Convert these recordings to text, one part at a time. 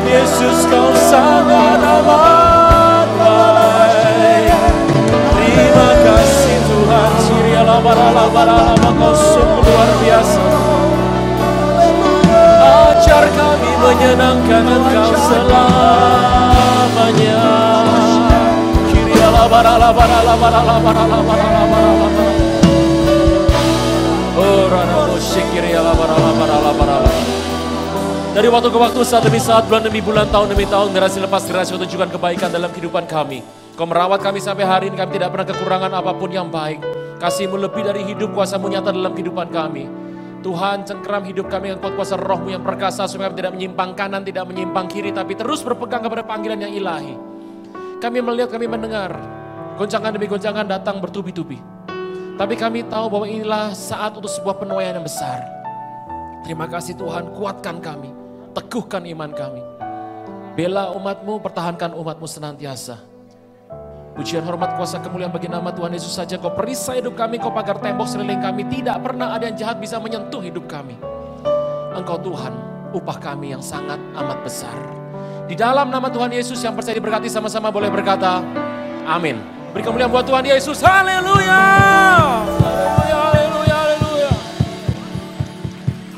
Yesus kau sangat amat baik. Terima kasih Tuhan. Sirialah bara kau sungguh luar biasa. Ajar kami menyenangkan Engkau selamanya. Sirialah bara. Oh rana musik sirialah bara. Dari waktu ke waktu, saat demi saat, bulan demi bulan, tahun demi tahun, generasi lepas generasi menunjukkan kebaikan dalam kehidupan kami. Kau merawat kami sampai hari ini, kami tidak pernah kekurangan apapun yang baik. Kasih-Mu lebih dari hidup, kuasa-Mu nyata dalam kehidupan kami. Tuhan, cengkeram hidup kami dengan kuat kuasa Roh-Mu yang perkasa, supaya kami tidak menyimpang kanan, tidak menyimpang kiri, tapi terus berpegang kepada panggilan yang ilahi. Kami melihat, kami mendengar, goncangan demi goncangan datang bertubi-tubi. Tapi kami tahu bahwa inilah saat untuk sebuah penuaian yang besar. Terima kasih Tuhan, kuatkan kami. Teguhkan iman kami. Bela umat-Mu, pertahankan umat-Mu senantiasa. Pujian, hormat, kuasa, kemuliaan bagi nama Tuhan Yesus saja. Kau perisai hidup kami, Kau pagar tembok sekeliling kami. Tidak pernah ada yang jahat bisa menyentuh hidup kami. Engkau Tuhan, upah kami yang sangat amat besar. Di dalam nama Tuhan Yesus yang percaya diberkati sama-sama boleh berkata, amin. Beri kemuliaan buat Tuhan Yesus, haleluya. Haleluya, haleluya, haleluya.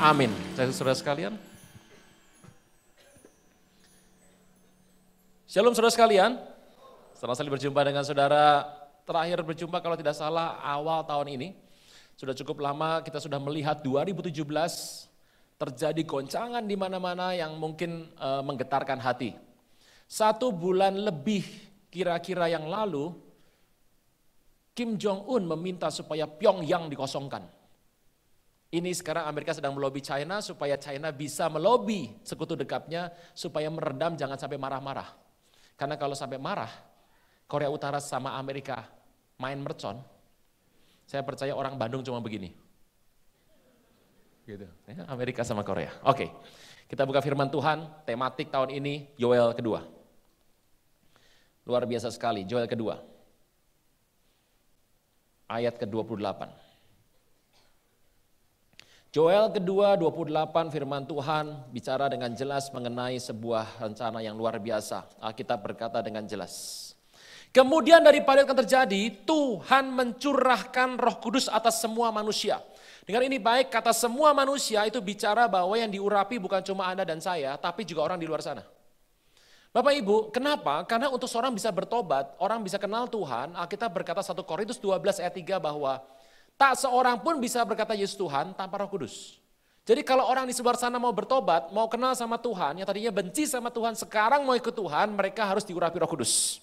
Amin. Saudara sekalian. Shalom saudara sekalian, senang sekali berjumpa dengan saudara, terakhir berjumpa kalau tidak salah awal tahun ini. Sudah cukup lama kita sudah melihat 2017 terjadi goncangan di mana-mana yang mungkin menggetarkan hati. 1 bulan lebih kira-kira yang lalu, Kim Jong-un meminta supaya Pyongyang dikosongkan. Ini sekarang Amerika sedang melobi China supaya China bisa melobi sekutu dekatnya supaya meredam jangan sampai marah-marah. Karena kalau sampai marah, Korea Utara sama Amerika main mercon, saya percaya orang Bandung cuma begini. Gitu. Amerika sama Korea. Oke, kita buka firman Tuhan, tematik tahun ini Yoel kedua. Luar biasa sekali, Yoel kedua. Ayat ke-28. Yoel kedua 28 firman Tuhan bicara dengan jelas mengenai sebuah rencana yang luar biasa. Alkitab berkata dengan jelas. Kemudian daripada itu akan terjadi, Tuhan mencurahkan Roh Kudus atas semua manusia. Dengar ini baik, kata semua manusia itu bicara bahwa yang diurapi bukan cuma Anda dan saya, tapi juga orang di luar sana. Bapak Ibu, kenapa? Karena untuk seorang bisa bertobat, orang bisa kenal Tuhan, Alkitab berkata 1 Korintus 12 ayat 3 bahwa tak seorang pun bisa berkata Yesus Tuhan tanpa Roh Kudus. Jadi kalau orang di sebelah sana mau bertobat, mau kenal sama Tuhan, yang tadinya benci sama Tuhan, sekarang mau ikut Tuhan, mereka harus diurapi Roh Kudus.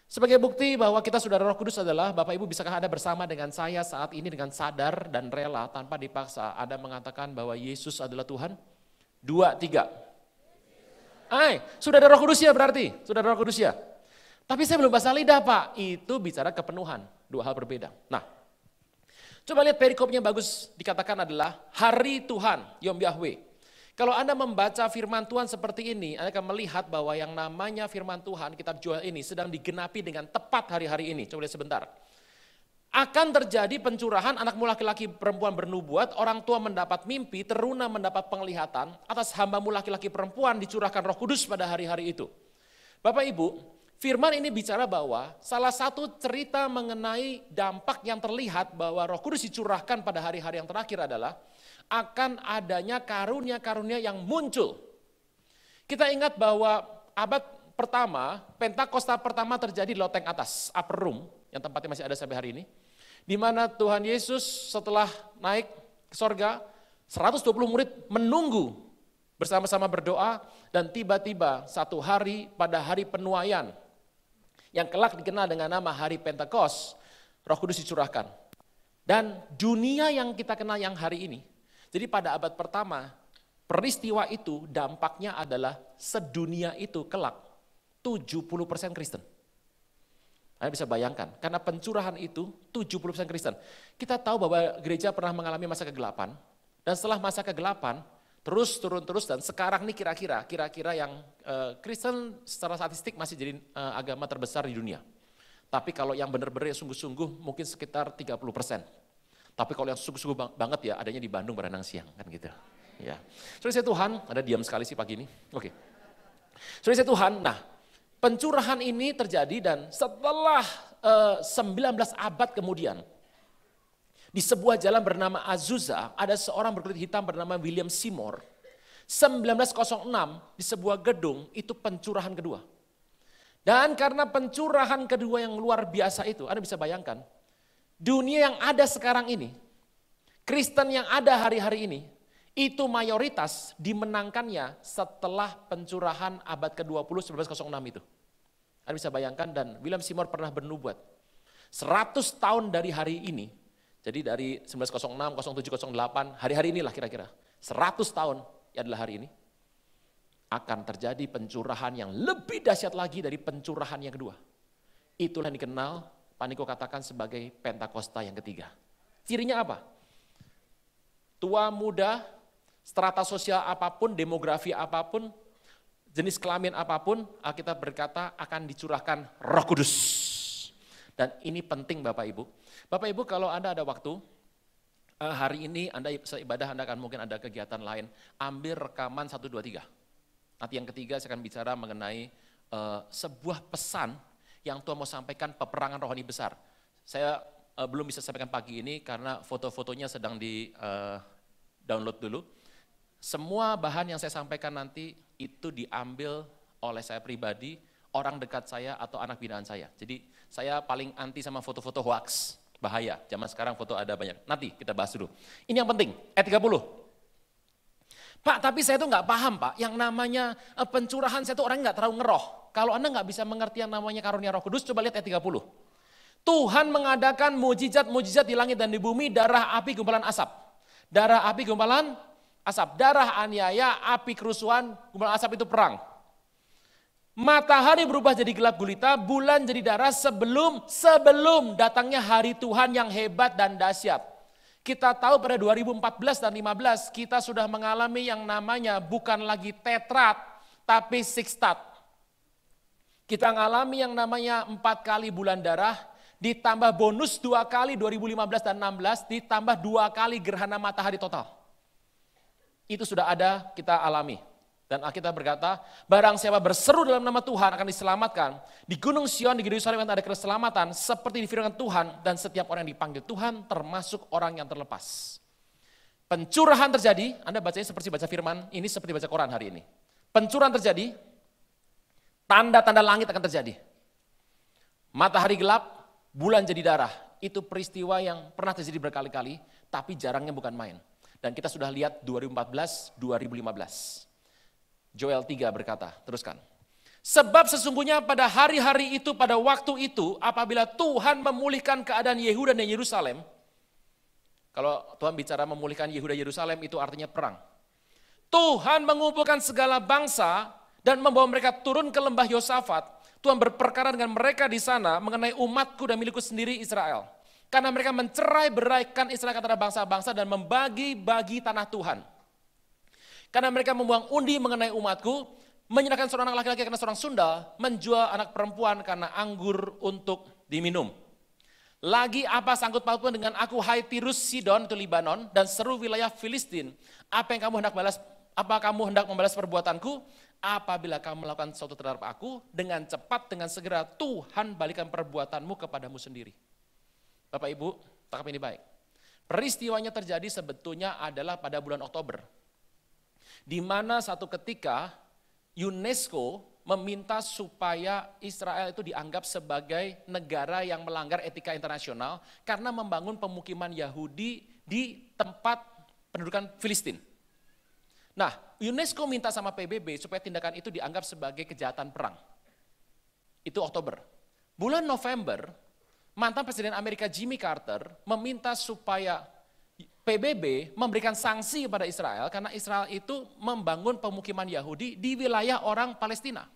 Sebagai bukti bahwa kita saudara Roh Kudus adalah, Bapak Ibu bisakah Anda bersama dengan saya saat ini dengan sadar dan rela tanpa dipaksa, Anda mengatakan bahwa Yesus adalah Tuhan? 2, 3. Sudah ada Roh Kudus ya berarti? Sudah ada Roh Kudus ya? Tapi saya belum bahasa lidah Pak, itu bicara kepenuhan, 2 hal berbeda. Nah, coba lihat perikopnya bagus, dikatakan adalah hari Tuhan, Yom Yahweh. Kalau Anda membaca firman Tuhan seperti ini, Anda akan melihat bahwa yang namanya firman Tuhan, kitab Yoel ini sedang digenapi dengan tepat hari-hari ini. Coba lihat sebentar. Akan terjadi pencurahan anakmu laki-laki perempuan bernubuat, orang tua mendapat mimpi, teruna mendapat penglihatan, atas hambamu laki-laki perempuan dicurahkan Roh Kudus pada hari-hari itu. Bapak Ibu, firman ini bicara bahwa salah satu cerita mengenai dampak yang terlihat bahwa Roh Kudus dicurahkan pada hari-hari yang terakhir adalah akan adanya karunia-karunia yang muncul. Kita ingat bahwa abad pertama, Pentakosta pertama terjadi di loteng atas, upper room, yang tempatnya masih ada sampai hari ini. Di mana Tuhan Yesus setelah naik ke sorga, 120 murid menunggu bersama-sama berdoa dan tiba-tiba satu hari pada hari penuaian, yang kelak dikenal dengan nama Hari Pentekos, Roh Kudus dicurahkan. Dan dunia yang kita kenal yang hari ini, jadi pada abad pertama, peristiwa itu dampaknya adalah sedunia itu kelak 70% Kristen. Anda bisa bayangkan, karena pencurahan itu 70% Kristen. Kita tahu bahwa gereja pernah mengalami masa kegelapan, dan setelah masa kegelapan, terus turun terus dan sekarang nih kira-kira yang Kristen secara statistik masih jadi agama terbesar di dunia. Tapi kalau yang benar-benar sungguh-sungguh mungkin sekitar 30%. Tapi kalau yang sungguh-sungguh banget ya adanya di Bandung Berenang Siang kan gitu. Ya. Saudara saya Tuhan, ada diam sekali sih pagi ini. Oke. Saudara Tuhan, nah pencurahan ini terjadi dan setelah 19 abad kemudian, di sebuah jalan bernama Azusa, ada seorang berkulit hitam bernama William Seymour. 1906 di sebuah gedung itu pencurahan kedua. Dan karena pencurahan kedua yang luar biasa itu, Anda bisa bayangkan, dunia yang ada sekarang ini, Kristen yang ada hari-hari ini, itu mayoritas dimenangkannya setelah pencurahan abad ke-20 1906 itu. Anda bisa bayangkan, dan William Seymour pernah bernubuat, 100 tahun dari hari ini, jadi dari 1906, 07, 08, hari-hari inilah kira-kira, 100 tahun adalah hari ini, akan terjadi pencurahan yang lebih dahsyat lagi dari pencurahan yang kedua. Itulah yang dikenal, Pak Niko katakan sebagai Pentakosta yang ketiga. Cirinya apa? Tua, muda, strata sosial apapun, demografi apapun, jenis kelamin apapun, Alkitab berkata akan dicurahkan Roh Kudus. Dan ini penting Bapak Ibu. Bapak Ibu kalau Anda ada waktu, hari ini Anda seibadah, Anda akan mungkin ada kegiatan lain, ambil rekaman 1, 2, 3. Nanti yang ketiga saya akan bicara mengenai sebuah pesan yang Tuhan mau sampaikan, peperangan rohani besar. Saya belum bisa sampaikan pagi ini karena foto-fotonya sedang di download dulu. Semua bahan yang saya sampaikan nanti itu diambil oleh saya pribadi, orang dekat saya atau anak binaan saya. Jadi saya paling anti sama foto-foto hoax, bahaya. Zaman sekarang foto ada banyak. Nanti kita bahas dulu. Ini yang penting, ayat 30. Pak, tapi saya tuh nggak paham Pak, yang namanya pencurahan saya tuh orang nggak terlalu ngeroh. Kalau Anda nggak bisa mengerti yang namanya karunia Roh Kudus, coba lihat ayat 30. Tuhan mengadakan mujizat-mujizat di langit dan di bumi, darah, api, gumpalan asap. Darah, api, gumpalan asap. Darah, aniaya, api, kerusuhan, gumpalan asap itu perang. Matahari berubah jadi gelap gulita, bulan jadi darah sebelum datangnya hari Tuhan yang hebat dan dahsyat. Kita tahu pada 2014 dan 2015 kita sudah mengalami yang namanya bukan lagi tetrat, tapi sextat. Kita mengalami yang namanya 4 kali bulan darah, ditambah bonus 2 kali 2015 dan 2016, ditambah 2 kali gerhana matahari total. Itu sudah ada, kita alami. Dan Alkitab berkata, barang siapa berseru dalam nama Tuhan akan diselamatkan. Di Gunung Sion, di Yerusalem ada keselamatan, seperti difirmankan Tuhan, dan setiap orang yang dipanggil Tuhan termasuk orang yang terlepas. Pencurahan terjadi, Anda bacanya seperti baca firman, ini seperti baca Quran hari ini. Pencurahan terjadi, tanda-tanda langit akan terjadi. Matahari gelap, bulan jadi darah. Itu peristiwa yang pernah terjadi berkali-kali, tapi jarangnya bukan main. Dan kita sudah lihat 2014, 2015. Joel 3 berkata, teruskan. Sebab sesungguhnya pada hari-hari itu, pada waktu itu, apabila Tuhan memulihkan keadaan Yehuda dan Yerusalem, kalau Tuhan bicara memulihkan Yehuda dan Yerusalem itu artinya perang. Tuhan mengumpulkan segala bangsa dan membawa mereka turun ke lembah Yosafat. Tuhan berperkara dengan mereka di sana mengenai umatku dan milikku sendiri Israel. Karena mereka mencerai-beraikan Israel antara bangsa-bangsa dan membagi-bagi tanah Tuhan. Karena mereka membuang undi mengenai umatku, menyerahkan seorang anak laki-laki karena seorang sundal, menjual anak perempuan karena anggur untuk diminum. Lagi apa sangkut pautmu dengan aku, hai Tirus, Sidon, itu Libanon, dan seluruh wilayah Filistin? Apa yang kamu hendak balas? Apa kamu hendak membalas perbuatanku? Apabila kamu melakukan sesuatu terhadap aku, dengan cepat, dengan segera Tuhan balikan perbuatanmu kepadamu sendiri. Bapak Ibu, tangkap ini baik. Peristiwanya terjadi sebetulnya adalah pada bulan Oktober. Di mana satu ketika UNESCO meminta supaya Israel itu dianggap sebagai negara yang melanggar etika internasional karena membangun pemukiman Yahudi di tempat pendudukan Filistin. Nah, UNESCO minta sama PBB supaya tindakan itu dianggap sebagai kejahatan perang. Itu Oktober. Bulan November, mantan Presiden Amerika Jimmy Carter meminta supaya PBB memberikan sanksi kepada Israel karena Israel itu membangun pemukiman Yahudi di wilayah orang Palestina.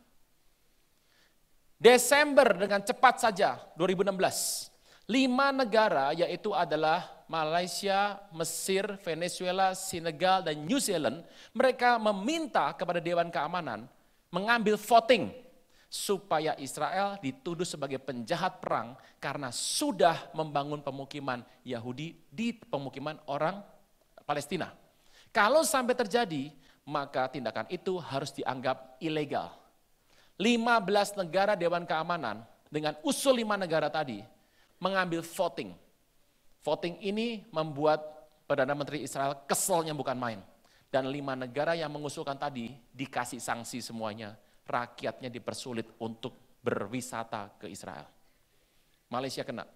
Desember dengan cepat saja 2016, 5 negara yaitu adalah Malaysia, Mesir, Venezuela, Senegal, dan New Zealand, mereka meminta kepada Dewan Keamanan mengambil voting supaya Israel dituduh sebagai penjahat perang karena sudah membangun pemukiman Yahudi di pemukiman orang Palestina. Kalau sampai terjadi, maka tindakan itu harus dianggap ilegal. 15 negara Dewan Keamanan dengan usul 5 negara tadi mengambil voting. Voting ini membuat Perdana Menteri Israel keselnya bukan main. Dan 5 negara yang mengusulkan tadi dikasih sanksi semuanya. Rakyatnya dipersulit untuk berwisata ke Israel. Malaysia kena.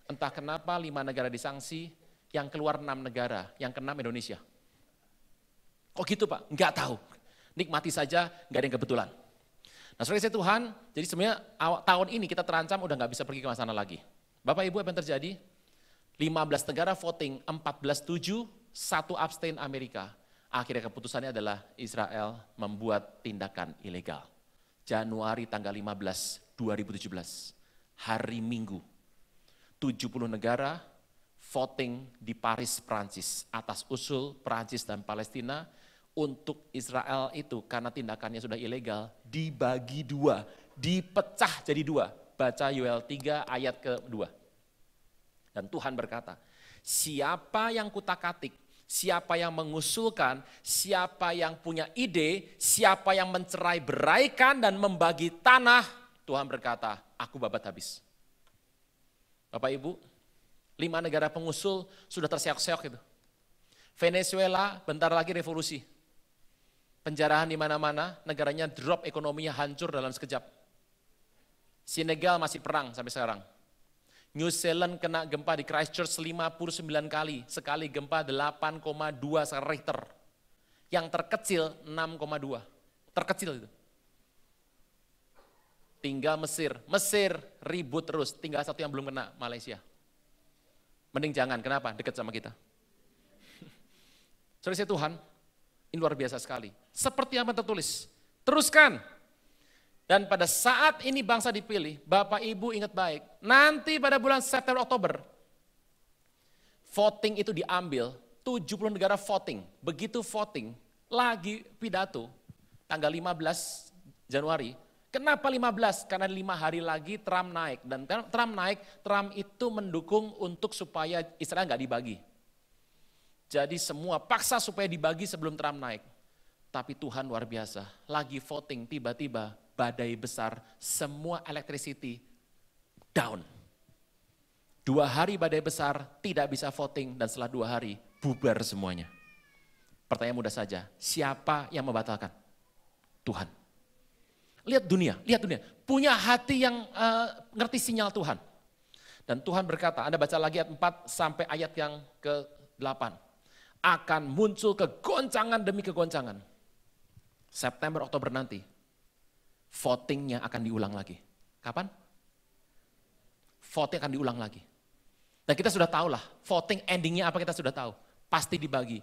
Entah kenapa 5 negara disanksi, yang keluar 6 negara, yang ke-6 Indonesia. Kok gitu Pak? Enggak tahu. Nikmati saja, enggak ada yang kebetulan. Nah saudara saya Tuhan, jadi sebenarnya tahun ini kita terancam udah enggak bisa pergi ke sana lagi. Bapak Ibu apa yang terjadi? 15 negara voting, 14 setuju, 1 abstain Amerika. Akhirnya keputusannya adalah Israel membuat tindakan ilegal. Januari tanggal 15, 2017, hari Minggu, 70 negara voting di Paris, Prancis, atas usul Prancis dan Palestina untuk Israel itu karena tindakannya sudah ilegal, dibagi 2, dipecah jadi 2. Baca Yoel 3 ayat ke-2. Dan Tuhan berkata, siapa yang kutak-atik, siapa yang mengusulkan, siapa yang punya ide, siapa yang mencerai-beraikan dan membagi tanah, Tuhan berkata, aku babat habis. Bapak Ibu, 5 negara pengusul sudah terseok-seok itu. Venezuela bentar lagi revolusi. Penjarahan di mana-mana, negaranya drop ekonominya hancur dalam sekejap. Senegal masih perang sampai sekarang. New Zealand kena gempa di Christchurch 59 kali, sekali gempa 8,2 Richter. Yang terkecil 6,2, terkecil itu. Tinggal Mesir ribut terus, tinggal satu yang belum kena, Malaysia. Mending jangan, kenapa? Dekat sama kita. Saudara Tuhan, ini luar biasa sekali. Seperti yang tertulis, teruskan. Dan pada saat ini bangsa dipilih, Bapak Ibu ingat baik, nanti pada bulan September Oktober, voting itu diambil, 70 negara voting. Begitu voting, lagi pidato, tanggal 15 Januari. Kenapa 15? Karena 5 hari lagi Trump naik. Dan Trump naik, Trump itu mendukung untuk supaya Israel nggak dibagi. Jadi semua paksa supaya dibagi sebelum Trump naik. Tapi Tuhan luar biasa, lagi voting tiba-tiba badai besar, semua electricity down. 2 hari badai besar, tidak bisa voting dan setelah 2 hari bubar semuanya. Pertanyaan mudah saja, siapa yang membatalkan? Tuhan. Lihat dunia, punya hati yang ngerti sinyal Tuhan. Dan Tuhan berkata, Anda baca lagi ayat 4 sampai ayat yang ke-8. Akan muncul kegoncangan demi kegoncangan. September, Oktober nanti, votingnya akan diulang lagi. Kapan? Voting akan diulang lagi. Dan kita sudah tahu lah, voting endingnya apa kita sudah tahu. Pasti dibagi.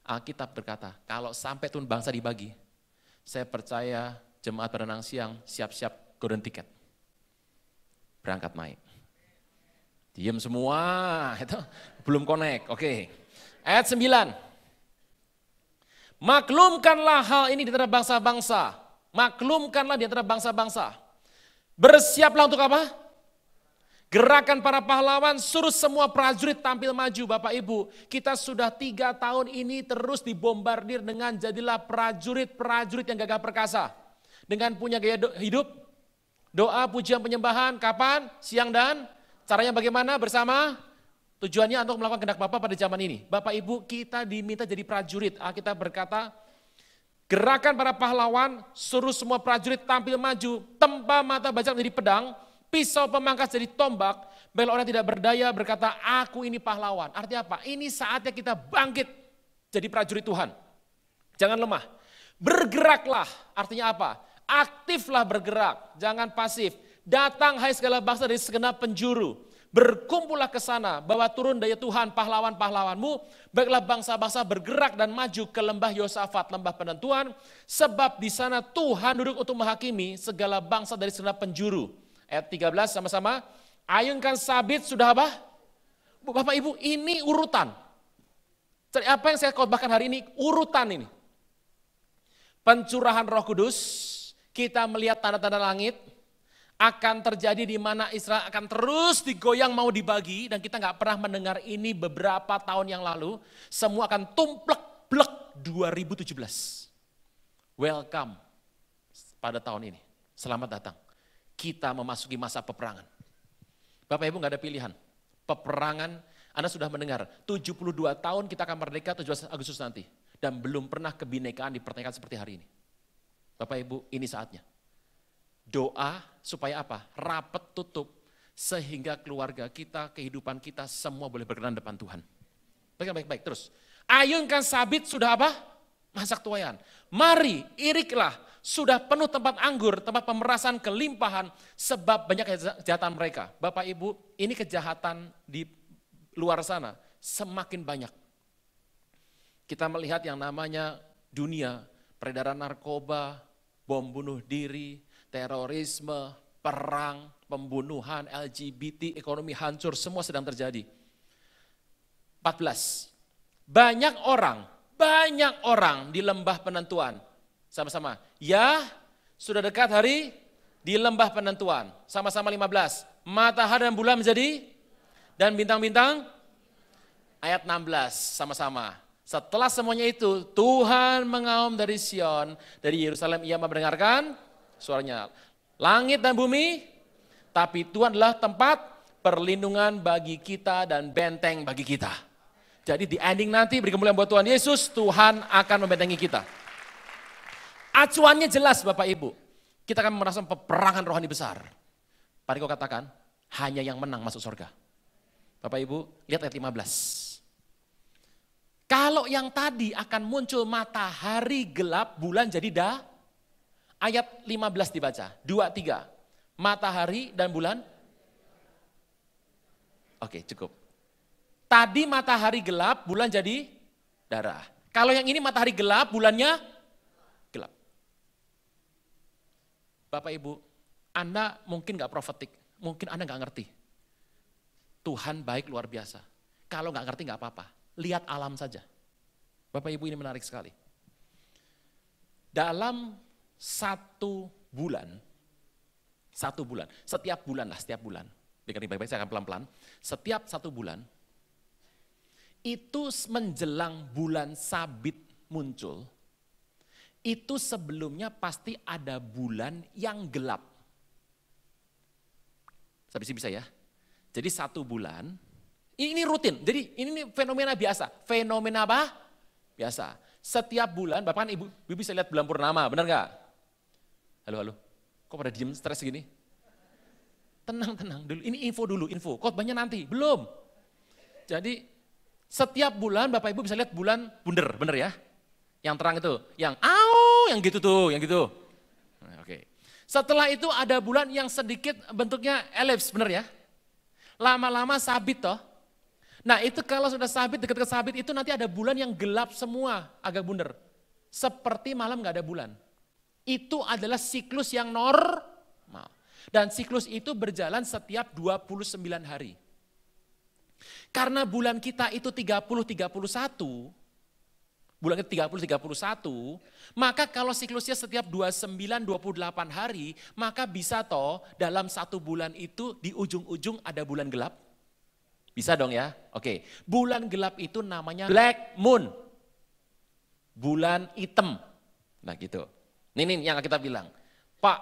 Alkitab berkata, kalau sampai Tuhan bangsa dibagi, saya percaya jemaat berenang siang siap-siap golden ticket. Berangkat naik. Diam semua, itu belum connect. Oke. Ayat 9. Maklumkanlah hal ini di antara bangsa-bangsa. Maklumkanlah di antara bangsa-bangsa. Bersiaplah untuk apa? Gerakan para pahlawan, suruh semua prajurit tampil maju. Bapak Ibu, kita sudah 3 tahun ini terus dibombardir dengan jadilah prajurit-prajurit yang gagah perkasa. Dengan punya gaya hidup, doa, pujian, penyembahan, kapan? Siang dan caranya bagaimana? Bersama. Tujuannya untuk melakukan kehendak Bapa pada zaman ini. Bapak Ibu, kita diminta jadi prajurit. Kita berkata, gerakan para pahlawan, suruh semua prajurit tampil maju, tempa mata bajak menjadi pedang, pisau pemangkas jadi tombak, bela orang tidak berdaya berkata, aku ini pahlawan. Artinya apa? Ini saatnya kita bangkit jadi prajurit Tuhan. Jangan lemah. Bergeraklah, artinya apa? Aktiflah bergerak, jangan pasif. Datang hai segala bangsa dari segenap penjuru. Berkumpullah ke sana, bawa turun daya Tuhan pahlawan-pahlawanmu, baiklah bangsa-bangsa bergerak dan maju ke lembah Yosafat, lembah penentuan, sebab di sana Tuhan duduk untuk menghakimi segala bangsa dari segenap penjuru. Ayat 13 sama-sama, ayunkan sabit sudah apa? Bapak Ibu, ini urutan. Apa yang saya khotbahkan hari ini, urutan ini. Pencurahan Roh Kudus, kita melihat tanda-tanda langit, akan terjadi di mana Israel akan terus digoyang mau dibagi dan kita nggak pernah mendengar ini beberapa tahun yang lalu. Semua akan tumplek-blek 2017. Welcome pada tahun ini. Selamat datang. Kita memasuki masa peperangan. Bapak Ibu nggak ada pilihan. Peperangan, Anda sudah mendengar, 72 tahun kita akan merdeka 17 Agustus nanti. Dan belum pernah kebinekaan dipertanyakan seperti hari ini. Bapak Ibu, ini saatnya. Doa supaya apa? Rapat tutup. Sehingga keluarga kita, kehidupan kita, semua boleh berkenan depan Tuhan. Baik, terus. Ayunkan sabit sudah apa? Masak tuayan. Mari, iriklah. Sudah penuh tempat anggur, tempat pemerasan kelimpahan. Sebab banyak kejahatan mereka. Bapak Ibu, ini kejahatan di luar sana semakin banyak. Kita melihat yang namanya dunia, peredaran narkoba, bom bunuh diri, terorisme, perang, pembunuhan, LGBT, ekonomi hancur, semua sedang terjadi. 14. Banyak orang di lembah penentuan. Sama-sama, ya sudah dekat hari di lembah penentuan. Sama-sama 15. Matahari dan bulan menjadi, dan bintang-bintang, ayat 16, sama-sama. Setelah semuanya itu, Tuhan mengaum dari Sion, dari Yerusalem ia mendengarkan suaranya. Langit dan bumi, tapi Tuhan adalah tempat perlindungan bagi kita dan benteng bagi kita. Jadi di ending nanti beri kemuliaan buat Tuhan Yesus, Tuhan akan membentengi kita. Acuannya jelas Bapak Ibu, kita akan merasakan peperangan rohani besar. Pak Riko katakan, hanya yang menang masuk surga. Bapak Ibu, lihat ayat 15. Kalau yang tadi akan muncul matahari gelap, bulan jadi ayat 15 dibaca, 2, 3. Matahari dan bulan. Oke, cukup. Tadi matahari gelap, bulan jadi darah. Kalau yang ini matahari gelap, bulannya gelap. Bapak Ibu, Anda mungkin gak profetik, mungkin Anda gak ngerti. Tuhan baik luar biasa. Kalau gak ngerti gak apa-apa. Lihat alam saja. Bapak Ibu, ini menarik sekali. Dalam satu bulan, setiap bulan. Dengar baik-baik, saya akan pelan-pelan. Setiap satu bulan, itu menjelang bulan sabit muncul, itu sebelumnya pasti ada bulan yang gelap. Sampai sini bisa ya? Jadi satu bulan, ini rutin, jadi ini fenomena biasa. Fenomena apa? Biasa. Setiap bulan, Bapak kan ibu bisa lihat bulan purnama, benar gak? Halo, kok pada diem stres gini? Tenang dulu, ini info. Khotbahnya nanti, belum. Jadi setiap bulan Bapak Ibu bisa lihat bulan bunder, bener ya? Yang terang itu, yang yang gitu. Nah, oke. Setelah itu ada bulan yang sedikit bentuknya elips, bener ya? Lama-lama sabit toh. Nah itu kalau sudah sabit, dekat-dekat sabit itu nanti ada bulan yang gelap semua, agak bunder. Seperti malam gak ada bulan. Itu adalah siklus yang normal. Dan siklus itu berjalan setiap 29 hari. Karena bulan kita itu 30-31, bulan kita 30-31, maka kalau siklusnya setiap 29-28 hari, maka bisa toh dalam satu bulan itu di ujung-ujung ada bulan gelap. Bisa dong ya? Oke. Bulan gelap itu namanya black moon. Bulan hitam. Nah gitu. Ini yang kita bilang, Pak,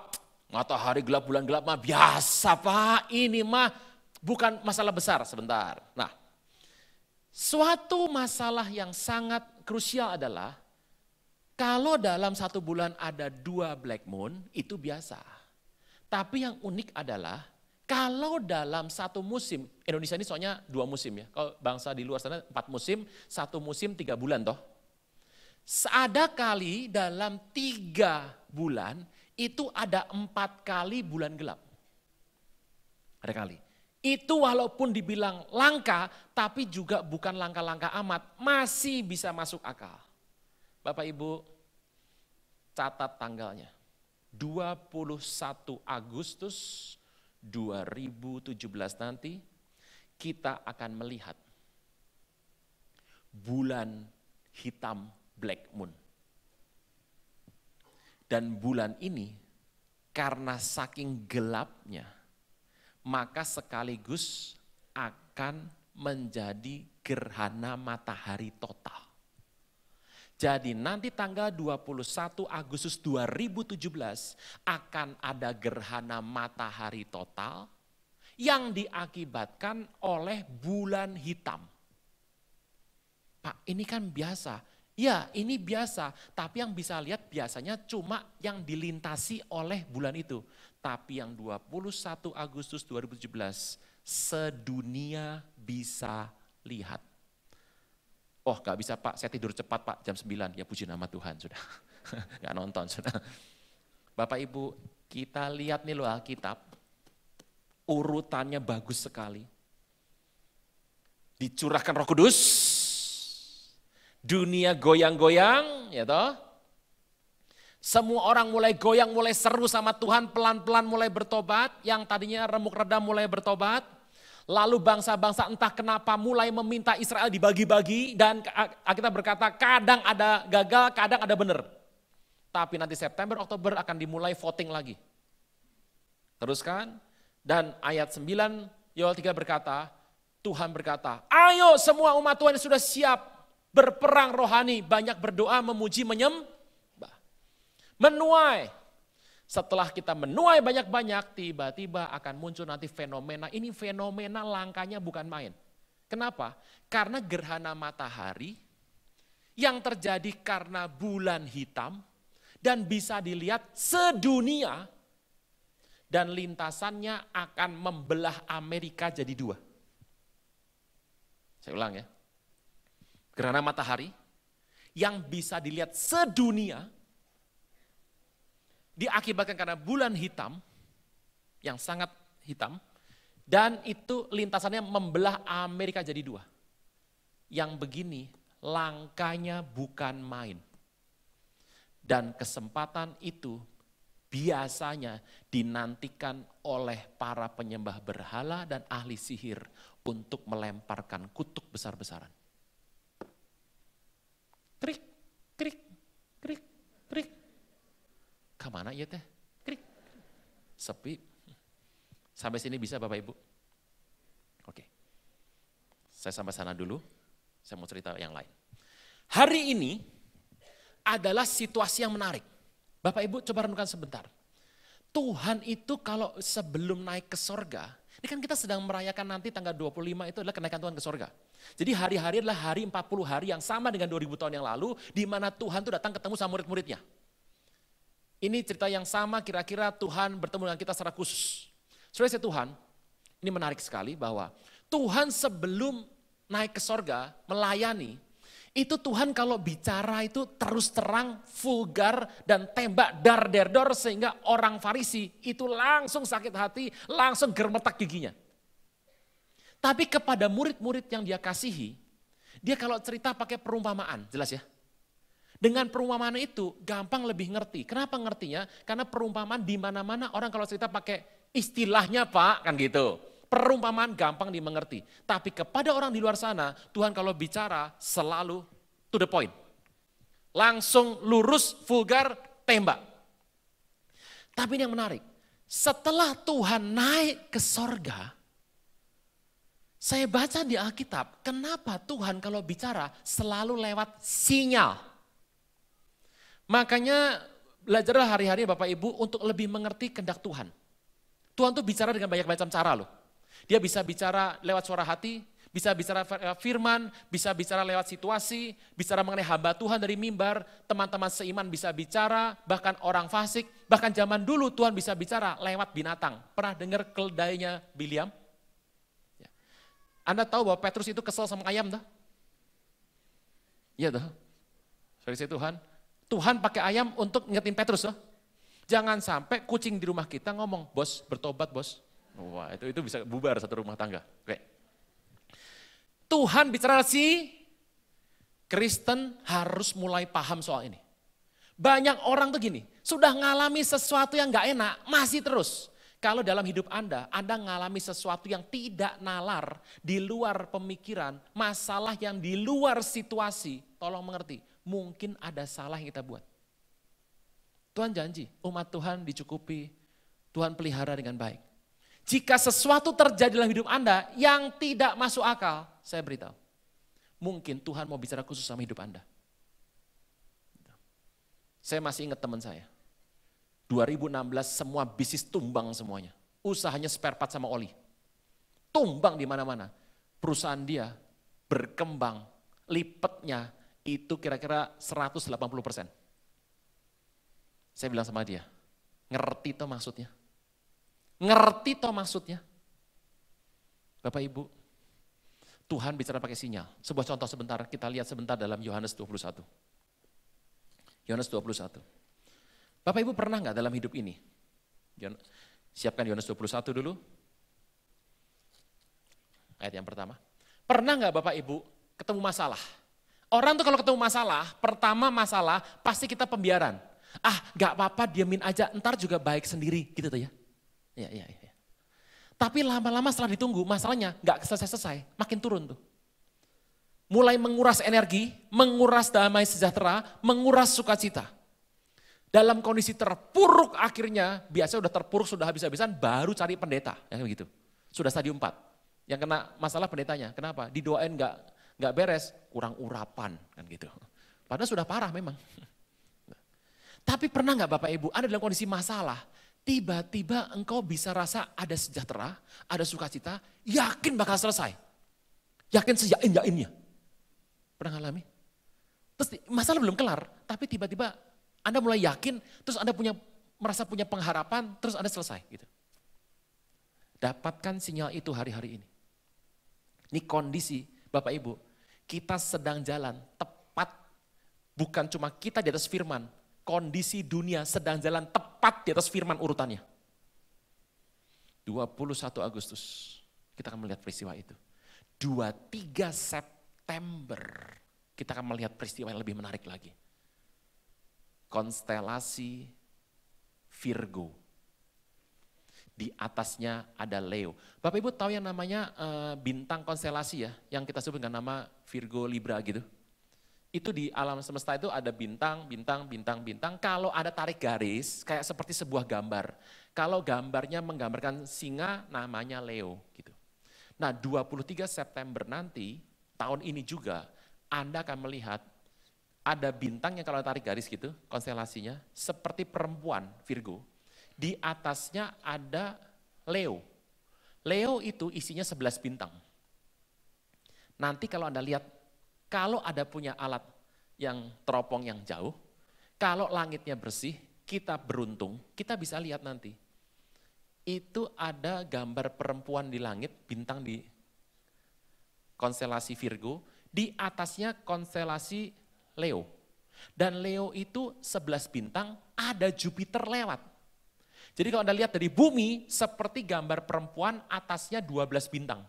matahari gelap, bulan gelap mah biasa Pak, ini mah bukan masalah besar. Sebentar. Nah, suatu masalah yang sangat krusial adalah kalau dalam satu bulan ada 2 black moon, itu biasa. Tapi yang unik adalah kalau dalam satu musim, Indonesia ini soalnya 2 musim ya. Kalau bangsa di luar sana 4 musim, 1 musim 3 bulan toh. Ada kali dalam 3 bulan itu ada 4 kali bulan gelap. Ada kali. Itu walaupun dibilang langka, tapi juga bukan langka-langka amat, masih bisa masuk akal. Bapak Ibu, catat tanggalnya. 21 Agustus 2017 nanti kita akan melihat bulan hitam black moon. Dan bulan ini karena saking gelapnya, maka sekaligus akan menjadi gerhana matahari total. Jadi nanti tanggal 21 Agustus 2017 akan ada gerhana matahari total yang diakibatkan oleh bulan hitam. Pak, ini kan biasa. Ya, ini biasa. Tapi yang bisa lihat biasanya cuma yang dilintasi oleh bulan itu. Tapi yang 21 Agustus 2017 sedunia bisa lihat. Oh gak bisa Pak, saya tidur cepat Pak jam 9. Ya puji nama Tuhan sudah. Gak nonton sudah. Bapak Ibu, kita lihat nih loh Alkitab. Urutannya bagus sekali. Dicurahkan Roh Kudus. Dunia goyang-goyang, ya toh. Semua orang mulai goyang, mulai seru sama Tuhan, pelan-pelan mulai bertobat. Yang tadinya remuk redam mulai bertobat. Lalu bangsa-bangsa entah kenapa mulai meminta Israel dibagi-bagi dan kita berkata kadang ada gagal, kadang ada benar. Tapi nanti September, Oktober akan dimulai voting lagi. Teruskan, dan ayat 9 Yoel 3 berkata, Tuhan berkata, ayo semua umat Tuhan yang sudah siap berperang rohani, banyak berdoa, memuji, menyembah. Menuai. Setelah kita menuai banyak-banyak, tiba-tiba akan muncul nanti fenomena. Ini fenomena langkanya bukan main. Kenapa? Karena gerhana matahari yang terjadi karena bulan hitam dan bisa dilihat sedunia dan lintasannya akan membelah Amerika jadi dua. Saya ulang ya. Gerhana matahari yang bisa dilihat sedunia diakibatkan karena bulan hitam, yang sangat hitam, dan itu lintasannya membelah Amerika jadi dua. Yang begini, langkanya bukan main. Dan kesempatan itu biasanya dinantikan oleh para penyembah berhala dan ahli sihir untuk melemparkan kutuk besar-besaran. Krik, krik, krik, krik. Kemana ya teh? Krik. Sepi. Sampai sini bisa Bapak Ibu? Oke. Saya sampai sana dulu. Saya mau cerita yang lain. Hari ini adalah situasi yang menarik. Bapak Ibu coba renungkan sebentar. Tuhan itu kalau sebelum naik ke sorga, ini kan kita sedang merayakan nanti tanggal 25 itu adalah kenaikan Tuhan ke sorga. Jadi hari-hari adalah hari 40 hari yang sama dengan 2000 tahun yang lalu, di mana Tuhan itu datang ketemu sama murid-muridnya. Ini cerita yang sama kira-kira Tuhan bertemu dengan kita secara khusus. Saudara Tuhan, ini menarik sekali bahwa Tuhan sebelum naik ke sorga melayani, itu Tuhan kalau bicara itu terus terang, vulgar dan tembak dar der dor sehingga orang Farisi itu langsung sakit hati, langsung gemetak giginya. Tapi kepada murid-murid yang dia kasihi, dia kalau cerita pakai perumpamaan, jelas ya. Dengan perumpamaan itu gampang lebih ngerti. Kenapa ngertinya? Karena perumpamaan di mana-mana orang kalau cerita pakai istilahnya Pak, kan gitu. Perumpamaan gampang dimengerti. Tapi kepada orang di luar sana, Tuhan kalau bicara selalu to the point. Langsung lurus, vulgar, tembak. Tapi ini yang menarik. Setelah Tuhan naik ke sorga, saya baca di Alkitab, kenapa Tuhan kalau bicara selalu lewat sinyal. Makanya belajarlah hari-hari Bapak Ibu untuk lebih mengerti kehendak Tuhan. Tuhan tuh bicara dengan banyak macam cara loh. Dia bisa bicara lewat suara hati, bisa bicara firman, bisa bicara lewat situasi, bicara mengenai hamba Tuhan dari mimbar, teman-teman seiman bisa bicara, bahkan orang fasik, bahkan zaman dulu Tuhan bisa bicara lewat binatang. Pernah dengar keledainya Biliam? Ya. Anda tahu bahwa Petrus itu kesel sama ayam tuh? Iya tuh. Saudara Tuhan. Tuhan pakai ayam untuk ngingetin Petrus loh. Jangan sampai kucing di rumah kita ngomong, bos bertobat bos. Wah itu bisa bubar satu rumah tangga. Oke. Tuhan bicara si Kristen harus mulai paham soal ini. Banyak orang tuh gini, sudah ngalami sesuatu yang gak enak, masih terus. Kalau dalam hidup Anda ngalami sesuatu yang tidak nalar, di luar pemikiran, masalah yang di luar situasi, tolong mengerti. Mungkin ada salah yang kita buat. Tuhan janji, umat Tuhan dicukupi, Tuhan pelihara dengan baik. Jika sesuatu terjadi dalam hidup Anda yang tidak masuk akal, saya beritahu. Mungkin Tuhan mau bicara khusus sama hidup Anda. Saya masih ingat teman saya. 2016 semua bisnis tumbang semuanya. Usahanya spare part sama oli. Tumbang di mana-mana. Perusahaan dia berkembang, lipatnya itu kira-kira 180%. Saya bilang sama dia, ngerti toh maksudnya? Ngerti toh maksudnya? Bapak Ibu, Tuhan bicara pakai sinyal. Sebuah contoh sebentar, kita lihat sebentar dalam Yohanes 21. Yohanes 21. Bapak Ibu pernah nggak dalam hidup ini? Siapkan Yohanes 21 dulu. Ayat yang pertama. Pernah nggak Bapak Ibu ketemu masalah? Orang tuh kalau ketemu masalah, pertama masalah pasti kita pembiaran. Nggak apa-apa diamin aja, ntar juga baik sendiri gitu tuh ya. Iya. Tapi lama-lama setelah ditunggu masalahnya nggak selesai-selesai, makin turun tuh. Mulai menguras energi, menguras damai sejahtera, menguras sukacita. Dalam kondisi terpuruk akhirnya, biasanya udah terpuruk, sudah habis-habisan, baru cari pendeta. Yang begitu. Sudah stadium 4. Yang kena masalah pendetanya. Kenapa? Didoain nggak beres, kurang urapan. Kan gitu. Padahal sudah parah memang. Tapi pernah nggak Bapak Ibu, Anda dalam kondisi masalah, tiba-tiba engkau bisa rasa ada sejahtera, ada sukacita, yakin bakal selesai. Yakin seyakin-yakinnya. Pernah ngalami? Terus masalah belum kelar, tapi tiba-tiba Anda mulai yakin, terus Anda merasa punya pengharapan, terus Anda selesai. Gitu. Dapatkan sinyal itu hari-hari ini. Ini kondisi Bapak Ibu, kita sedang jalan tepat, bukan cuma kita di atas firman, kondisi dunia sedang jalan tepat di atas firman urutannya. 21 Agustus, kita akan melihat peristiwa itu. 23 September, kita akan melihat peristiwa yang lebih menarik lagi. Konstelasi Virgo. Di atasnya ada Leo. Bapak Ibu tahu yang namanya bintang konstelasi ya, yang kita sebut dengan nama Virgo Libra gitu. Itu di alam semesta itu ada bintang. Kalau ada tarik garis, kayak seperti sebuah gambar. Kalau gambarnya menggambarkan singa, namanya Leo gitu. Nah 23 September nanti, tahun ini juga, Anda akan melihat ada bintang yang kalau tarik garis gitu, konstelasinya, seperti perempuan Virgo. Di atasnya ada Leo. Leo itu isinya 11 bintang. Nanti kalau Anda lihat, kalau ada punya alat yang teropong yang jauh, kalau langitnya bersih, kita beruntung, kita bisa lihat nanti. Itu ada gambar perempuan di langit, bintang di konstelasi Virgo, di atasnya konstelasi Leo. Dan Leo itu 11 bintang, ada Jupiter lewat. Jadi kalau Anda lihat dari bumi, seperti gambar perempuan, atasnya 12 bintang.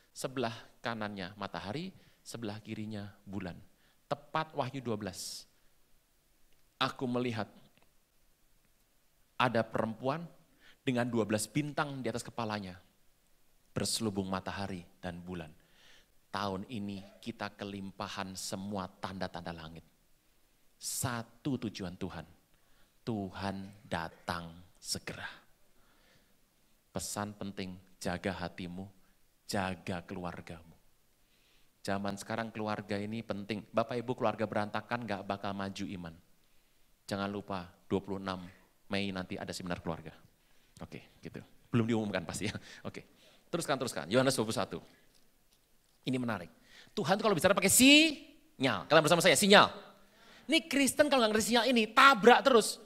Sebelah kanannya matahari, sebelah kirinya bulan. Tepat Wahyu 12. Aku melihat ada perempuan dengan 12 bintang di atas kepalanya. Berselubung matahari dan bulan. Tahun ini kita kelimpahan semua tanda-tanda langit. Satu tujuan Tuhan. Tuhan datang segera. Pesan penting, jaga hatimu, jaga keluargamu. Zaman sekarang keluarga ini penting. Bapak Ibu keluarga berantakan gak bakal maju iman. Jangan lupa 26 Mei nanti ada seminar keluarga. Oke, gitu. Belum diumumkan pasti ya. Oke, teruskan. Yohanes 21. Ini menarik. Tuhan tuh kalau bicara pakai sinyal. Kalian bersama saya, sinyal. Ini Kristen kalau nggak ngerti sinyal ini, tabrak terus.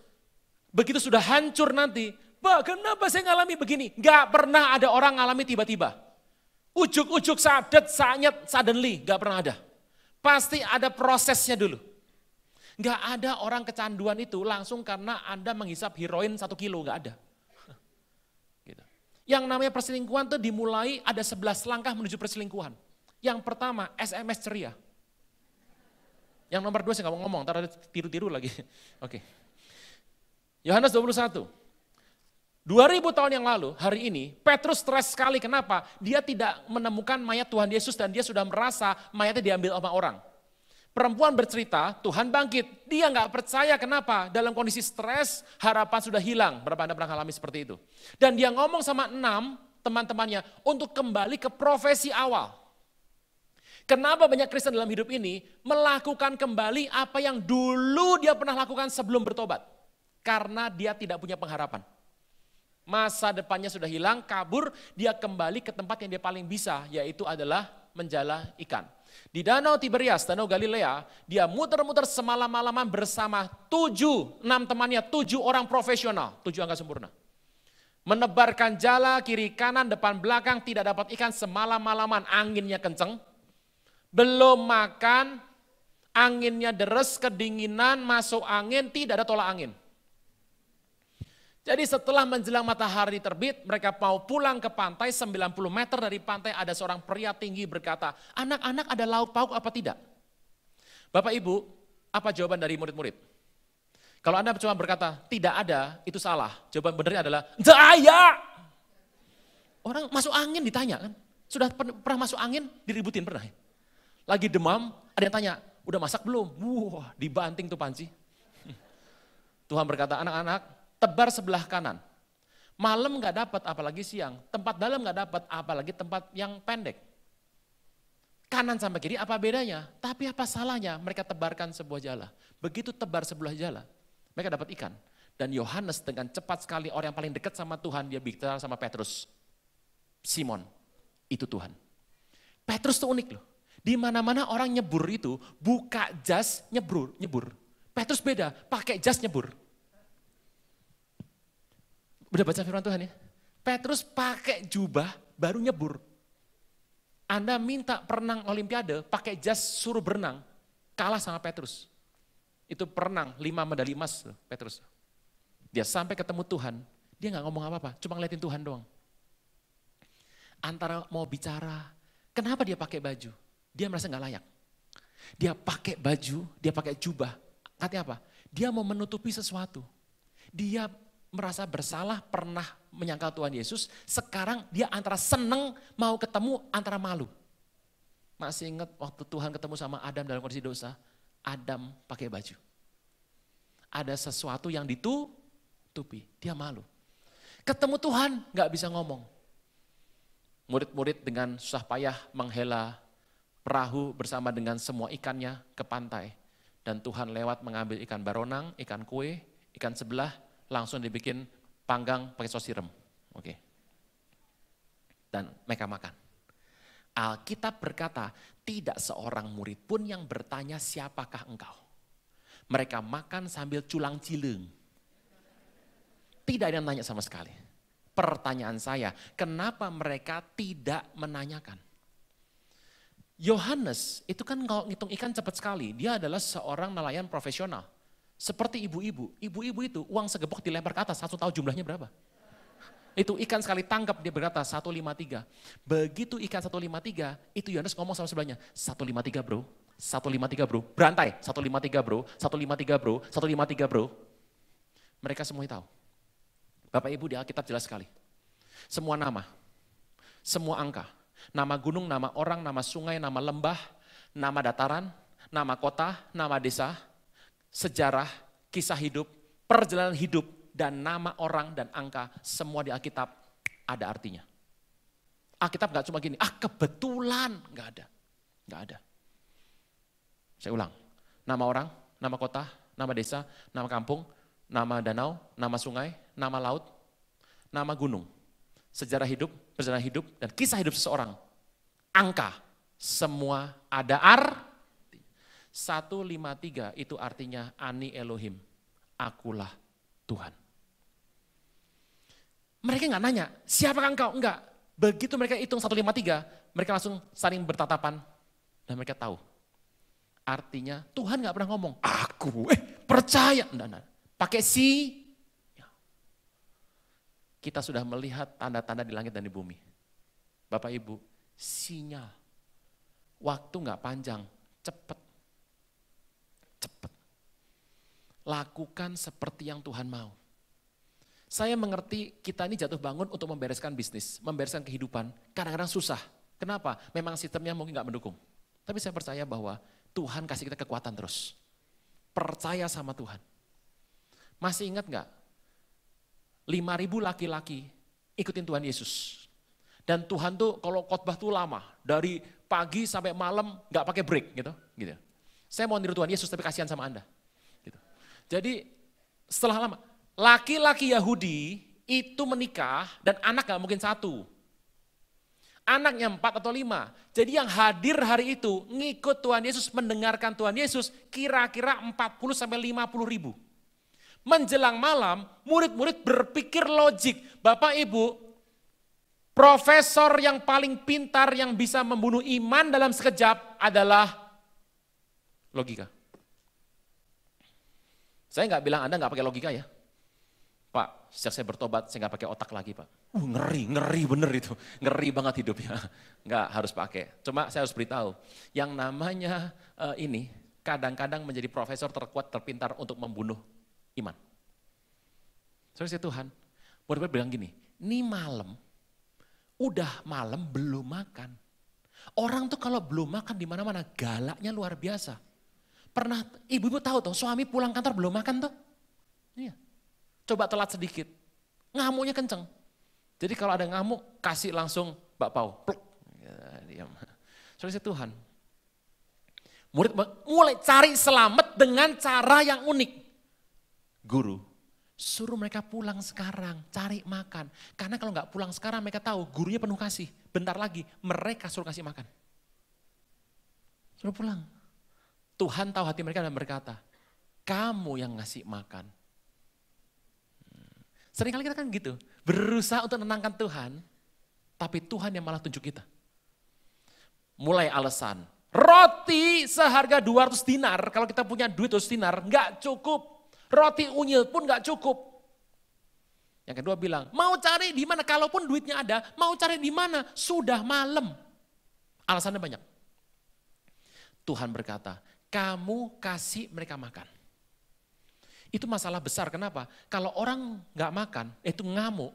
Begitu sudah hancur nanti, kenapa saya ngalami begini? Gak pernah ada orang ngalami tiba-tiba. Ujuk-ujuk sadet, sanyet, suddenly, gak pernah ada. Pasti ada prosesnya dulu. Gak ada orang kecanduan itu langsung karena Anda menghisap heroin 1 kilo, gak ada. Gitu. Yang namanya perselingkuhan tuh dimulai ada 11 langkah menuju perselingkuhan. Yang pertama, SMS ceria. Yang nomor 2 saya nggak mau ngomong, ntar ada tiru-tiru lagi. Oke. Yohanes 21. 2000 tahun yang lalu, hari ini, Petrus stres sekali. Kenapa? Dia tidak menemukan mayat Tuhan Yesus dan dia sudah merasa mayatnya diambil sama orang. Perempuan bercerita, Tuhan bangkit. Dia nggak percaya, kenapa? Dalam kondisi stres, harapan sudah hilang. Berapa Anda pernah alami seperti itu? Dan dia ngomong sama 6 teman-temannya untuk kembali ke profesi awal. Kenapa banyak Kristen dalam hidup ini melakukan kembali apa yang dulu dia pernah lakukan sebelum bertobat? Karena dia tidak punya pengharapan. Masa depannya sudah hilang, kabur, dia kembali ke tempat yang dia paling bisa, yaitu adalah menjala ikan. Di Danau Tiberias, Danau Galilea, dia muter-muter semalam-malaman bersama 6 temannya, 7 orang profesional, 7 angka sempurna. Menebarkan jala kiri kanan depan belakang, tidak dapat ikan semalam-malaman, anginnya kenceng. Belum makan, anginnya deres, kedinginan, masuk angin, tidak ada tolak angin. Jadi setelah menjelang matahari terbit, mereka mau pulang ke pantai, 90 meter dari pantai ada seorang pria tinggi berkata, anak-anak ada lauk pauk apa tidak? Bapak Ibu, apa jawaban dari murid-murid? Kalau Anda cuma berkata, tidak ada, itu salah. Jawaban benernya adalah, tidak ada. Orang masuk angin ditanya kan, sudah pernah masuk angin diributin pernah ya? Lagi demam, ada yang tanya, udah masak belum? Wah, dibanting tuh panci. Tuhan berkata, anak-anak, tebar sebelah kanan. Malam nggak dapat, apalagi siang. Tempat dalam nggak dapat, apalagi tempat yang pendek. Kanan sampai kiri apa bedanya? Tapi apa salahnya mereka tebarkan sebuah jala. Begitu tebar sebelah jala, mereka dapat ikan. Dan Yohanes dengan cepat sekali, orang yang paling dekat sama Tuhan, dia bicara sama Petrus. Simon, itu Tuhan. Petrus tuh unik loh. Di mana-mana orang nyebur itu, buka jas, nyebur. Petrus beda, pakai jas nyebur. Udah baca firman Tuhan ya? Petrus pakai jubah, baru nyebur. Anda minta perenang olimpiade, pakai jas suruh berenang, kalah sama Petrus. Itu perenang, 5 medali emas Petrus. Dia sampai ketemu Tuhan, dia gak ngomong apa-apa, cuma ngeliatin Tuhan doang. Antara mau bicara, kenapa dia pakai baju? Dia merasa gak layak. Dia pakai baju, dia pakai jubah. Artinya apa? Dia mau menutupi sesuatu. Dia merasa bersalah, pernah menyangkal Tuhan Yesus. Sekarang dia antara seneng, mau ketemu, antara malu. Masih ingat waktu Tuhan ketemu sama Adam dalam kondisi dosa? Adam pakai baju. Ada sesuatu yang ditutupi, dia malu. Ketemu Tuhan, gak bisa ngomong. Murid-murid dengan susah payah menghela perahu bersama dengan semua ikannya ke pantai. Dan Tuhan lewat mengambil ikan baronang, ikan kue, ikan sebelah, langsung dibikin panggang pakai sos siram. Oke. Dan mereka makan. Alkitab berkata, tidak seorang murid pun yang bertanya siapakah engkau. Mereka makan sambil culang cileng. Tidak ada yang nanya sama sekali. Pertanyaan saya, kenapa mereka tidak menanyakan? Yohanes itu kan kalau ngitung ikan cepat sekali. Dia adalah seorang nelayan profesional. Seperti ibu-ibu. Ibu-ibu itu uang segebok dilempar ke atas. Satu tahu jumlahnya berapa? Itu ikan sekali tangkap dia berkata 153. Begitu ikan 153, itu Yohanes ngomong sama sebelahnya. 153 bro, 153 bro. Berantai, 153 bro, 153 bro, 153 bro. Mereka semuanya tahu. Bapak Ibu di Alkitab jelas sekali. Semua nama, semua angka. Nama gunung, nama orang, nama sungai, nama lembah, nama dataran, nama kota, nama desa, sejarah, kisah hidup, perjalanan hidup, dan nama orang dan angka, semua di Alkitab ada artinya. Alkitab gak cuma gini, kebetulan, gak ada. Gak ada. Saya ulang, nama orang, nama kota, nama desa, nama kampung, nama danau, nama sungai, nama laut, nama gunung. Sejarah hidup, perjalanan hidup, dan kisah hidup seseorang. Angka, semua ada arti. 153 itu artinya Ani Elohim, akulah Tuhan. Mereka nggak nanya, siapakah engkau? Enggak. Begitu mereka hitung 153, mereka langsung saling bertatapan, dan mereka tahu. Artinya Tuhan nggak pernah ngomong, aku percaya. Enggak. Pakai si. Kita sudah melihat tanda-tanda di langit dan di bumi. Bapak Ibu, sinyal. Waktu gak panjang, cepat. Cepat. Lakukan seperti yang Tuhan mau. Saya mengerti kita ini jatuh bangun untuk membereskan bisnis, membereskan kehidupan. Kadang-kadang susah. Kenapa? Memang sistemnya mungkin gak mendukung. Tapi saya percaya bahwa Tuhan kasih kita kekuatan terus. Percaya sama Tuhan. Masih ingat gak? 5.000 laki-laki ikutin Tuhan Yesus. Dan Tuhan tuh kalau khotbah tuh lama. Dari pagi sampai malam nggak pakai break gitu. Saya mau niru Tuhan Yesus tapi kasihan sama Anda. Gitu. Jadi setelah lama, laki-laki Yahudi itu menikah dan anak gak mungkin satu. Anaknya 4 atau 5. Jadi yang hadir hari itu ngikut Tuhan Yesus, mendengarkan Tuhan Yesus kira-kira 40 sampai 50 ribu. Menjelang malam, murid-murid berpikir logik. Bapak Ibu, profesor yang paling pintar yang bisa membunuh iman dalam sekejap adalah logika. Saya nggak bilang Anda nggak pakai logika ya. Pak, sejak saya bertobat, saya nggak pakai otak lagi Pak. Ngeri bener itu. Ngeri banget hidupnya. Nggak harus pakai. Cuma saya harus beritahu, yang namanya ini kadang-kadang menjadi profesor terkuat, terpintar untuk membunuh iman. Saudara Tuhan, murid-murid bilang gini, ini malam, udah malam belum makan. Orang tuh kalau belum makan di mana-mana galaknya luar biasa. Pernah ibu-ibu tahu tuh, suami pulang kantor belum makan tuh? Iya. Coba telat sedikit, ngamuknya kenceng. Jadi kalau ada ngamuk, kasih langsung bakpao. Pluk. Ya, diam. Saudara Tuhan, murid mulai cari selamat dengan cara yang unik. Guru, suruh mereka pulang sekarang, cari makan. Karena kalau nggak pulang sekarang mereka tahu gurunya penuh kasih. Bentar lagi mereka suruh kasih makan. Suruh pulang. Tuhan tahu hati mereka dan berkata, kamu yang ngasih makan. Seringkali kita kan gitu, berusaha untuk menenangkan Tuhan, tapi Tuhan yang malah tunjuk kita. Mulai alasan, roti seharga 200 dinar, kalau kita punya duit 200 dinar, nggak cukup. Roti unyil pun gak cukup. Yang kedua bilang, mau cari di mana? Kalaupun duitnya ada, mau cari di mana? Sudah malam. Alasannya banyak. Tuhan berkata, kamu kasih mereka makan. Itu masalah besar, kenapa? Kalau orang gak makan, itu ngamuk.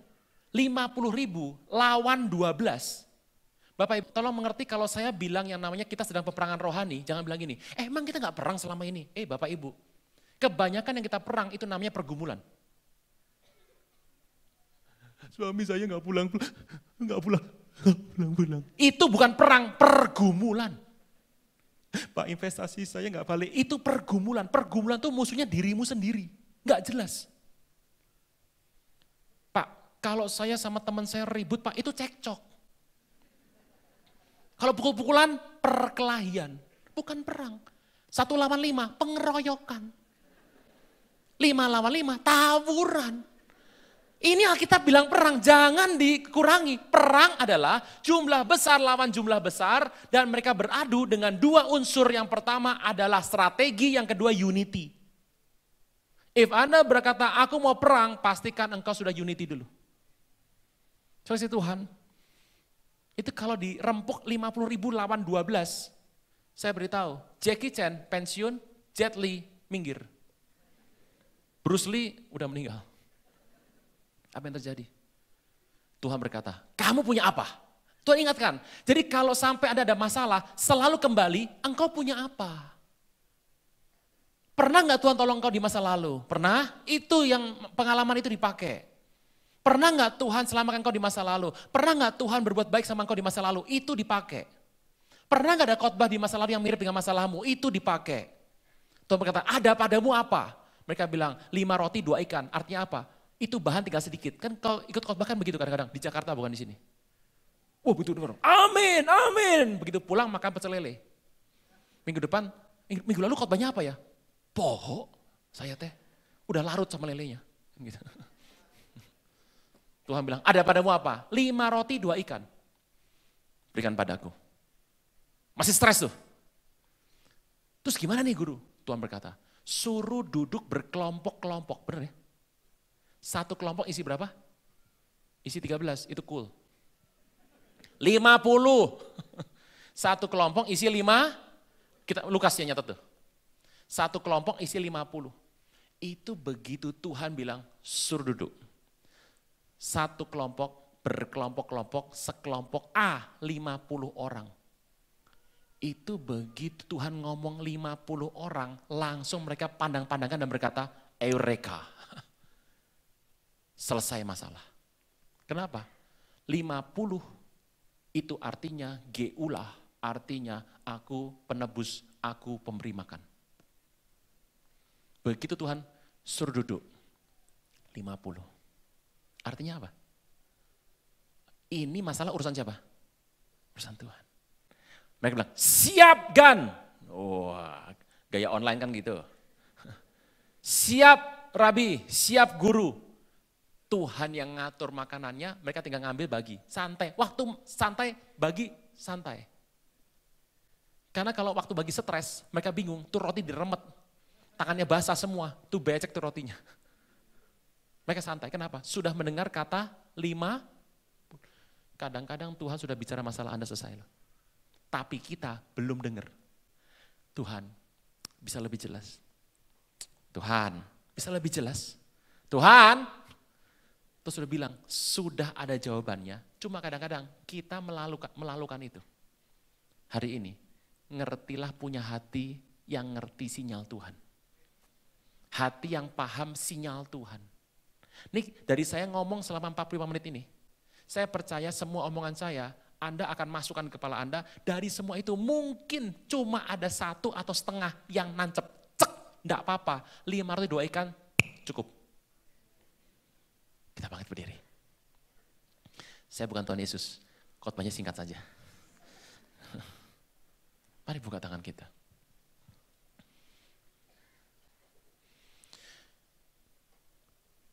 50 ribu lawan 12. Bapak Ibu tolong mengerti kalau saya bilang yang namanya kita sedang peperangan rohani, jangan bilang gini, emang kita gak perang selama ini? Bapak Ibu, kebanyakan yang kita perang itu namanya pergumulan. Suami saya nggak pulang. Itu bukan perang, pergumulan. Pak, investasi saya nggak balik, itu pergumulan. Pergumulan itu musuhnya dirimu sendiri, nggak jelas. Pak, kalau saya sama teman saya ribut, Pak, itu cekcok. Kalau pukul-pukulan, perkelahian, bukan perang. 1 lawan 5, pengeroyokan. 5 lawan 5, tawuran. Ini Alkitab bilang perang, jangan dikurangi. Perang adalah jumlah besar lawan jumlah besar dan mereka beradu dengan 2 unsur. Yang pertama adalah strategi, yang kedua unity. If Anda berkata, aku mau perang, pastikan engkau sudah unity dulu. Saudara Tuhan, itu kalau dirempuk 50 ribu lawan 12, saya beritahu, Jackie Chan pensiun, Jet Li minggir. Bruce Lee udah meninggal. Apa yang terjadi? Tuhan berkata, kamu punya apa? Tuhan ingatkan, jadi kalau sampai ada masalah, selalu kembali, engkau punya apa? Pernah nggak Tuhan tolong engkau di masa lalu? Pernah? Itu yang pengalaman itu dipakai. Pernah nggak Tuhan selamatkan engkau di masa lalu? Pernah nggak Tuhan berbuat baik sama engkau di masa lalu? Itu dipakai. Pernah nggak ada khotbah di masa lalu yang mirip dengan masalahmu? Itu dipakai. Tuhan berkata, ada padamu apa? Mereka bilang 5 roti 2 ikan, artinya apa? Itu bahan tinggal sedikit. Kan kalau ikut khotbah kan begitu kadang-kadang, di Jakarta bukan di sini. Wah begitu dengar, amin, amin. Begitu pulang makan pecel lele. Minggu depan, minggu lalu khotbahnya apa ya? Poho, saya teh udah larut sama lelenya. Gitu. Tuhan bilang, ada padamu apa? 5 roti 2 ikan. Berikan padaku. Masih stres tuh. Terus gimana nih guru? Tuhan berkata, suruh duduk berkelompok-kelompok, bener ya? 1 kelompok isi berapa? Isi 13, itu cool. 50. 1 kelompok isi 5, Lukas yang nyatet tuh. 1 kelompok isi 50. Itu begitu Tuhan bilang, suruh duduk. 1 kelompok, berkelompok-kelompok, sekelompok A, 50 orang. Itu begitu Tuhan ngomong 50 orang, langsung mereka pandang-pandangan dan berkata, Eureka. Selesai masalah. Kenapa? 50 itu artinya geulah, artinya aku penebus, aku pemberi makan. Begitu Tuhan suruh duduk, 50. Artinya apa? Ini masalah urusan siapa? Urusan Tuhan. Mereka bilang, siap Gan. Wah, gaya online kan gitu. Siap Rabi, siap guru. Tuhan yang ngatur makanannya, mereka tinggal ngambil bagi. Santai, waktu santai, bagi santai. Karena kalau waktu bagi stres, mereka bingung, tuh roti diremet. Tangannya basah semua, tuh becek tuh rotinya. Mereka santai, kenapa? Sudah mendengar kata 5. Kadang-kadang Tuhan sudah bicara masalah Anda selesai loh. Tapi kita belum dengar. Tuhan bisa lebih jelas. Tuhan bisa lebih jelas. Tuhan, terus sudah bilang, sudah ada jawabannya. Cuma kadang-kadang kita melalukan itu. Hari ini, ngertilah punya hati yang ngerti sinyal Tuhan. Hati yang paham sinyal Tuhan. Nih dari saya ngomong selama 45 menit ini, saya percaya semua omongan saya, Anda akan masukkan ke kepala Anda, dari semua itu mungkin cuma ada 1 atau setengah yang nancep. Cek, enggak apa-apa, 5 roti 2 ikan, cukup. Kita bangkit berdiri. Saya bukan Tuhan Yesus, khotbahnya singkat saja. Mari buka tangan kita.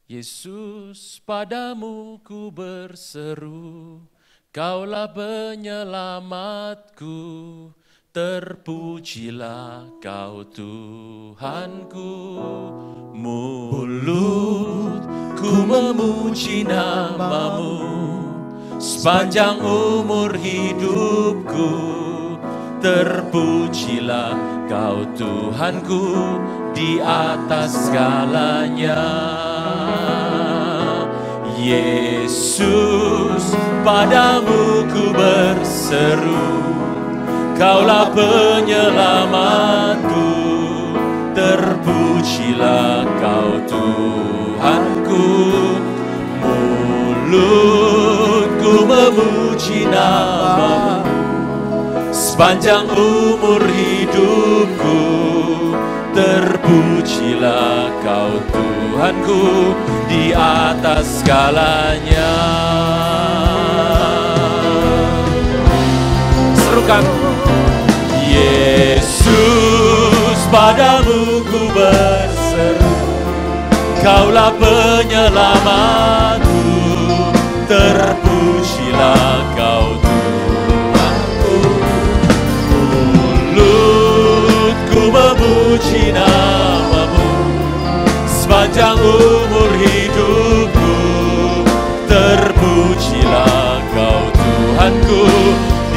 Yesus, padamu ku berseru, Kaulah penyelamatku, terpujilah Kau Tuhanku. Mulutku memuji namamu, sepanjang umur hidupku, terpujilah Kau Tuhanku di atas segalanya. Yesus, padamu ku berseru, Kaulah penyelamatku, terpujilah Kau Tuhanku. Mulutku memuji namamu, sepanjang umur hidupku, terpujilah Kau Tuhanku di atas segalanya. Serukan. Yesus, padamu ku berseru, Kaulah penyelamatku, terpujilah Kau Tuhanku. Mulutku memuji namamu, sepanjang umur hidupku, terpujilah Kau Tuhanku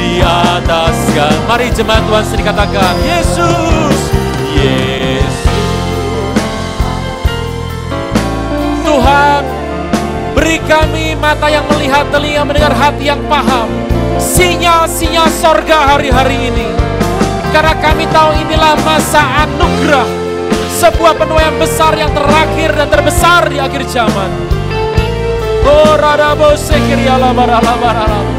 di atas segala. Mari jemaat Tuhan sering katakan, Yesus, Yesus. Tuhan, beri kami mata yang melihat, telinga mendengar, hati yang paham sinyal-sinyal sorga hari-hari ini. Karena kami tahu inilah masa anugerah, sebuah penuaian besar yang terakhir dan terbesar di akhir zaman. Oh, radabo sekiriala barala barala.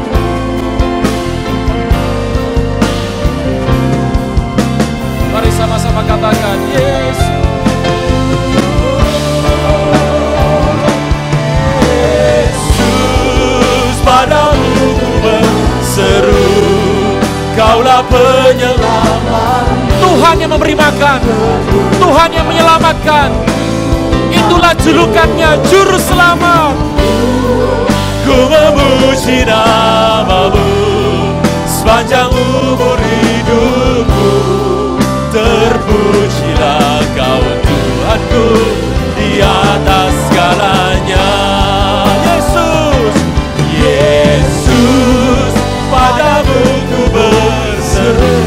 Mari sama-sama katakan, Yesus. Yesus, padamu ku berseru, Kaulah penyelamat. Tuhan yang memberi makan, Tuhan yang menyelamatkan. Itulah julukannya, Juru Selamat. Ku memuji namamu, sepanjang umur hidupku, terpujilah Kau Tuhanku di atas segalanya. Yesus, Yesus, padamu ku berseru.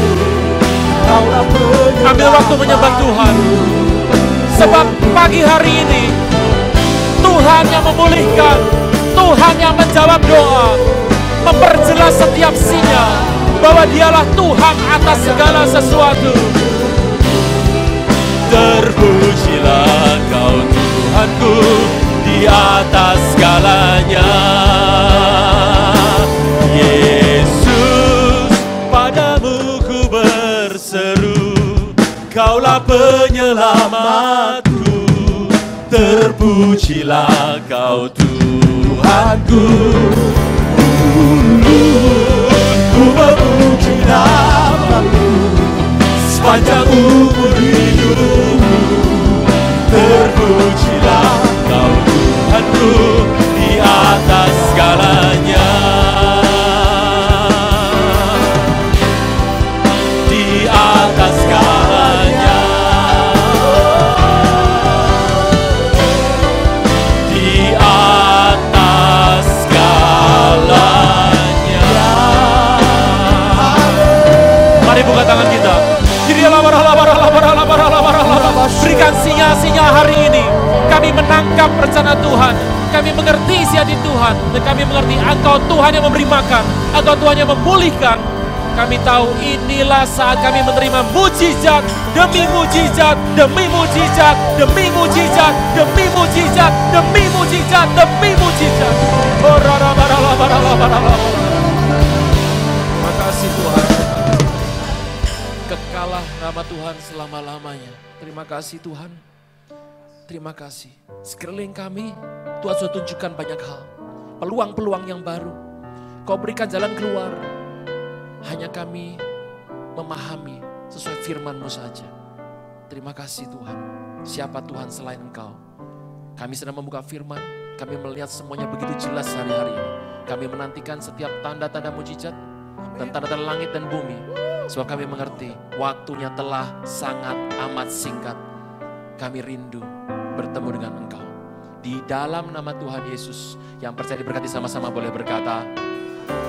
Ambil waktu menyembah Tuhan, sebab pagi hari ini Tuhan yang memulihkan, Tuhan yang menjawab doa, memperjelas setiap sinyal bahwa Dialah Tuhan atas segala sesuatu. Terpujilah Kau Tuhanku di atas segalanya. Yesus, padamu penyelamatku, terpujilah Kau Tuhanku. Ku memuji nama-Mu sepanjang umur hidupku, terpujilah Kau Tuhanku di atas segalanya. Di atas segalanya. Di atas segalanya. Mari buka tangan kita. Berikan sinyal-sinyal hari ini. Kami menangkap rencana Tuhan. Kami mengerti isi hati Tuhan. Dan kami mengerti Engkau Tuhan yang memberi makan. Engkau Tuhan yang memulihkan. Kami tahu inilah saat kami menerima mujizat demi mujizat, demi mujizat, demi mujizat, demi mujizat, demi mujizat, demi mujizat. Terima kasih Tuhan. Kekalah nama Tuhan selama-lamanya. Terima kasih Tuhan. Terima kasih. Sekeliling kami, Tuhan sudah tunjukkan banyak hal. Peluang-peluang yang baru. Kau berikan jalan keluar. Hanya kami memahami sesuai firman-Mu saja. Terima kasih Tuhan. Siapa Tuhan selain Engkau? Kami sedang membuka firman. Kami melihat semuanya begitu jelas hari-hari ini. Kami menantikan setiap tanda-tanda mujizat dan tanda-tanda langit dan bumi. Sebab kami mengerti waktunya telah sangat amat singkat. Kami rindu bertemu dengan Engkau. Di dalam nama Tuhan Yesus yang percaya diberkati sama-sama boleh berkata,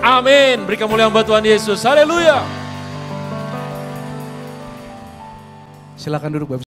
amin. Beri kemuliaan buat Tuhan Yesus. Haleluya. Silakan duduk Bapak.